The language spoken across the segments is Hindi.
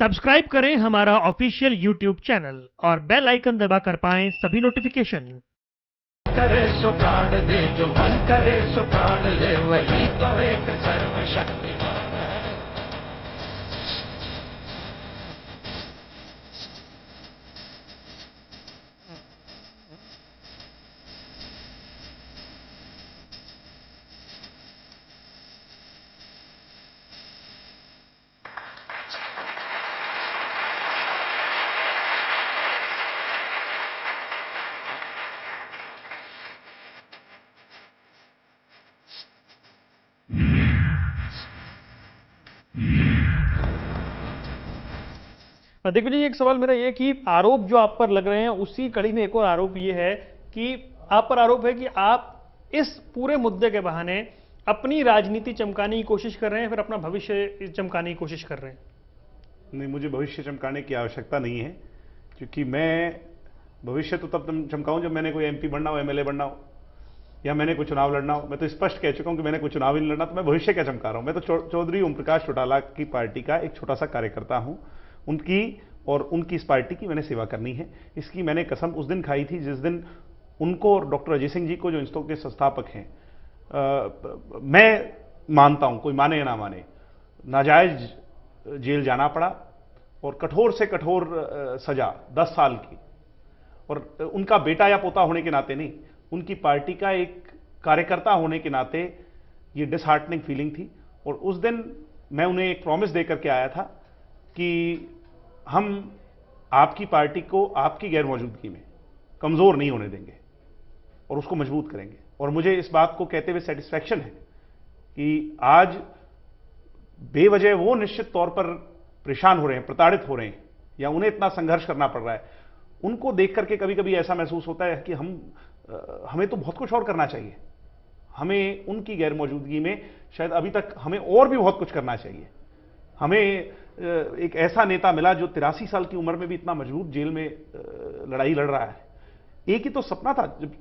सब्सक्राइब करें हमारा ऑफिशियल यूट्यूब चैनल और बेल आइकन दबाकर पाएं सभी नोटिफिकेशन। करे सो प्राण दे, जो मन करे सो प्राण ले, वही तो एक सर्वशक्तिमान है। दिग्विजय जी, एक सवाल मेरा ये कि आरोप जो आप पर लग रहे हैं उसी कड़ी में एक और आरोप ये है कि आप पर आरोप है कि आप इस पूरे मुद्दे के बहाने अपनी राजनीति चमकाने की कोशिश कर रहे हैं, फिर अपना भविष्य चमकाने की कोशिश कर रहे हैं। नहीं, मुझे भविष्य चमकाने की आवश्यकता नहीं है, क्योंकि मैं भविष्य तो तब चमकाऊं जब मैंने कोई एमपी बनना हो, एमएलए बनना हो, या मैंने कोई चुनाव लड़ना हो। मैं तो स्पष्ट कह चुका हूं कि मैंने कोई चुनाव ही नहीं लड़ना, तो मैं भविष्य क्या चमका रहा हूं। मैं तो चौधरी ओम प्रकाश चौटाला की पार्टी का एक छोटा सा कार्यकर्ता हूं। उनकी और उनकी इस पार्टी की मैंने सेवा करनी है। इसकी मैंने कसम उस दिन खाई थी जिस दिन उनको और डॉक्टर अजय सिंह जी को, जो इंस्टो के संस्थापक हैं, मैं मानता हूं, कोई माने या ना माने, नाजायज जेल जाना पड़ा और कठोर से कठोर सजा 10 साल की। और उनका बेटा या पोता होने के नाते नहीं, उनकी पार्टी का एक कार्यकर्ता होने के नाते ये डिसहार्टनिंग फीलिंग थी। और उस दिन मैं उन्हें एक प्रॉमिस देकर के आया था कि हम आपकी पार्टी को आपकी गैर मौजूदगी में कमजोर नहीं होने देंगे और उसको मजबूत करेंगे। और मुझे इस बात को कहते हुए सेटिस्फैक्शन है कि आज बेवजह वो निश्चित तौर पर परेशान हो रहे हैं, प्रताड़ित हो रहे हैं, या उन्हें इतना संघर्ष करना पड़ रहा है, उनको देख करके कभी कभी ऐसा महसूस होता है कि हमें तो बहुत कुछ और करना चाहिए। हमें उनकी गैर मौजूदगी में शायद अभी तक हमें और भी बहुत कुछ करना चाहिए। हमें एक ऐसा नेता मिला जो 83 साल की उम्र में भी इतना मजबूत जेल में लड़ाई लड़ रहा है। एक ही तो सपना था जब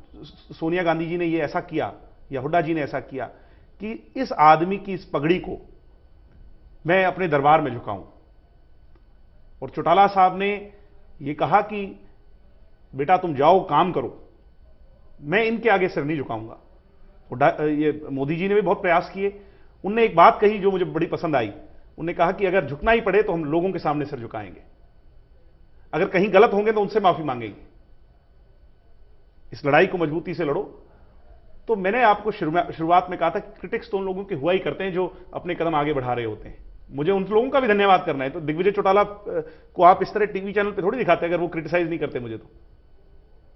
सोनिया गांधी जी ने ये ऐसा किया या हुड्डा जी ने ऐसा किया कि इस आदमी की इस पगड़ी को मैं अपने दरबार में झुकाऊं। और चौटाला साहब ने ये कहा कि बेटा तुम जाओ, काम करो, मैं इनके आगे सिर नहीं झुकाऊंगा। ये मोदी जी ने भी बहुत प्रयास किए। उनने एक बात कही जो मुझे बड़ी पसंद आई। उन्होंने कहा कि अगर झुकना ही पड़े तो हम लोगों के सामने सिर झुकाएंगे, अगर कहीं गलत होंगे तो उनसे माफी मांगेंगे। इस लड़ाई को मजबूती से लड़ो। तो मैंने आपको शुरुआत में कहा था कि क्रिटिक्स तो उन लोगों की हुआ ही करते हैं जो अपने कदम आगे बढ़ा रहे होते हैं। मुझे उन लोगों का भी धन्यवाद करना है। तो दिग्विजय चौटाला को आप इस तरह टीवी चैनल पे थोड़ी दिखाते अगर वो क्रिटिसाइज नहीं करते मुझे। तो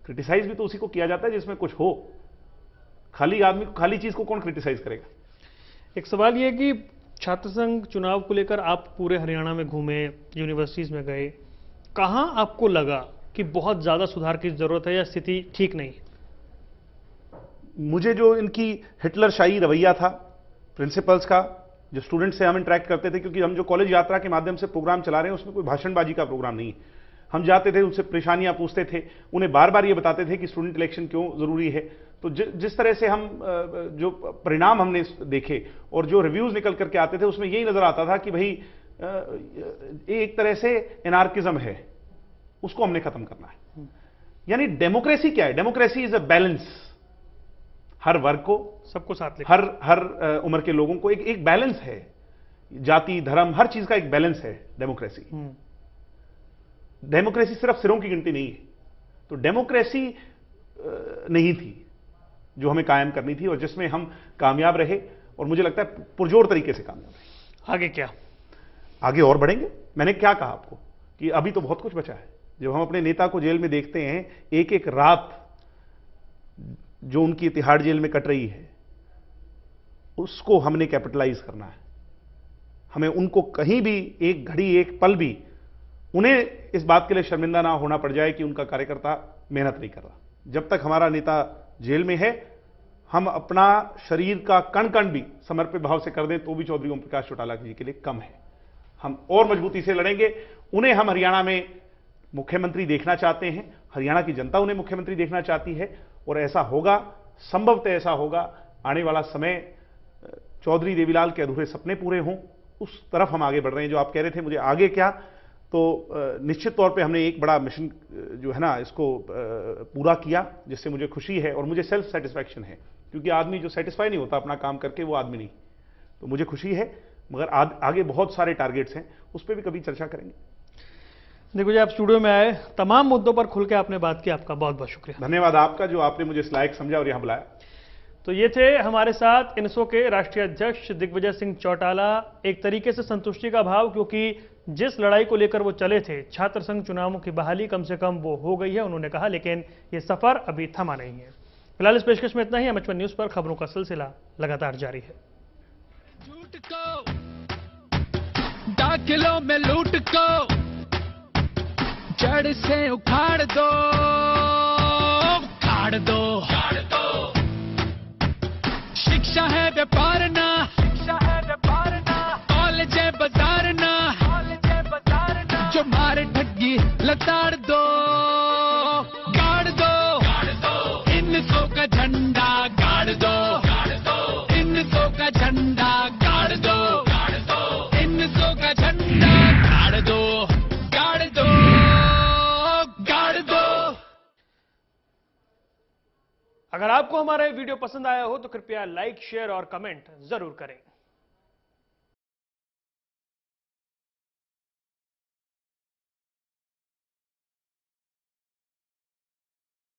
क्रिटिसाइज भी तो उसी को किया जाता है जिसमें कुछ हो। खाली आदमी, खाली चीज को कौन क्रिटिसाइज करेगा। एक सवाल यह कि छात्र संघ चुनाव को लेकर आप पूरे हरियाणा में घूमे, यूनिवर्सिटीज में गए, कहां आपको लगा कि बहुत ज्यादा सुधार की जरूरत है या स्थिति ठीक नहीं? मुझे जो इनकी हिटलरशाही रवैया था प्रिंसिपल्स का, जो स्टूडेंट से हम इंटरेक्ट करते थे, क्योंकि हम जो कॉलेज यात्रा के माध्यम से प्रोग्राम चला रहे हैं उसमें कोई भाषणबाजी का प्रोग्राम नहीं है। हम जाते थे, उनसे परेशानियां पूछते थे, उन्हें बार बार ये बताते थे कि स्टूडेंट इलेक्शन क्यों जरूरी है। तो जिस तरह से हम जो परिणाम हमने देखे और जो रिव्यूज निकल करके आते थे उसमें यही नजर आता था कि भाई एक तरह से एनार्किज्म है, उसको हमने खत्म करना है। यानी डेमोक्रेसी क्या है? Democracy is a balance. हर वर्ग को, सबको साथ लेकर, हर उम्र के लोगों को एक बैलेंस है। जाति, धर्म, हर चीज का एक बैलेंस है डेमोक्रेसी। डेमोक्रेसी सिर्फ सिरों की गिनती नहीं है। तो डेमोक्रेसी नहीं थी जो हमें कायम करनी थी और जिसमें हम कामयाब रहे, और मुझे लगता है पुरजोर तरीके से कामयाब रहे। आगे क्या? आगे और बढ़ेंगे। मैंने क्या कहा आपको कि अभी तो बहुत कुछ बचा है। जब हम अपने नेता को जेल में देखते हैं, एक एक रात जो उनकी तिहाड़ जेल में कट रही है, उसको हमने कैपिटलाइज करना है। हमें उनको कहीं भी एक घड़ी, एक पल भी उन्हें इस बात के लिए शर्मिंदा ना होना पड़ जाए कि उनका कार्यकर्ता मेहनत नहीं कर रहा। जब तक हमारा नेता जेल में है, हम अपना शरीर का कण कण भी समर्पित भाव से कर दें तो भी चौधरी ओम प्रकाश चौटाला जी के लिए कम है। हम और मजबूती से लड़ेंगे। उन्हें हम हरियाणा में मुख्यमंत्री देखना चाहते हैं, हरियाणा की जनता उन्हें मुख्यमंत्री देखना चाहती है, और ऐसा होगा, संभवतः ऐसा होगा। आने वाला समय चौधरी देवीलाल के अधूरे सपने पूरे हों, उस तरफ हम आगे बढ़ रहे हैं। जो आप कह रहे थे मुझे आगे क्या, तो निश्चित तौर पे हमने एक बड़ा मिशन जो है ना इसको पूरा किया, जिससे मुझे खुशी है और मुझे सेल्फ सेटिस्फैक्शन है, क्योंकि आदमी जो सेटिस्फाई नहीं होता अपना काम करके वो आदमी नहीं। तो मुझे खुशी है, मगर आगे बहुत सारे टारगेट्स हैं, उस पर भी कभी चर्चा करेंगे। देखो जी, आप स्टूडियो में आए, तमाम मुद्दों पर खुल के आपने बात की, आपका बहुत बहुत शुक्रिया। धन्यवाद आपका, जो आपने मुझे इस लायक समझा और यहां बुलाया। तो ये थे हमारे साथ इनसो के राष्ट्रीय अध्यक्ष दिग्विजय सिंह चौटाला। एक तरीके से संतुष्टि का भाव, क्योंकि जिस लड़ाई को लेकर वो चले थे, छात्र संघ चुनावों की बहाली कम से कम वो हो गई है, उन्होंने कहा, लेकिन ये सफर अभी थमा नहीं है। फिलहाल इस पेशकश में इतना ही। एमएच1 न्यूज पर खबरों का सिलसिला लगातार जारी है। झूठ को दाखिलों में लूट को जड़ से उखाड़ दो, उखाड़ दो, उखाड़ दो। शिक्षा है व्यापार ना, शिक्षा है व्यापार ना, कॉलेज है बाजार ना, कॉलेज है बाजार ना। जो मारे ठगी लताड़ दो, गाड़ दो, गाड़ दो। इनसो का झंडा गाड़ दो, गाड़ दो। इनसो का झंडा गाड़ दो, गाड़ दो। इनसो का झंडा गाड़ दो, गाड़ दो, गाड़ दो। अगर आपको हमारा ये वीडियो पसंद आया हो तो कृपया लाइक, शेयर और कमेंट जरूर करें।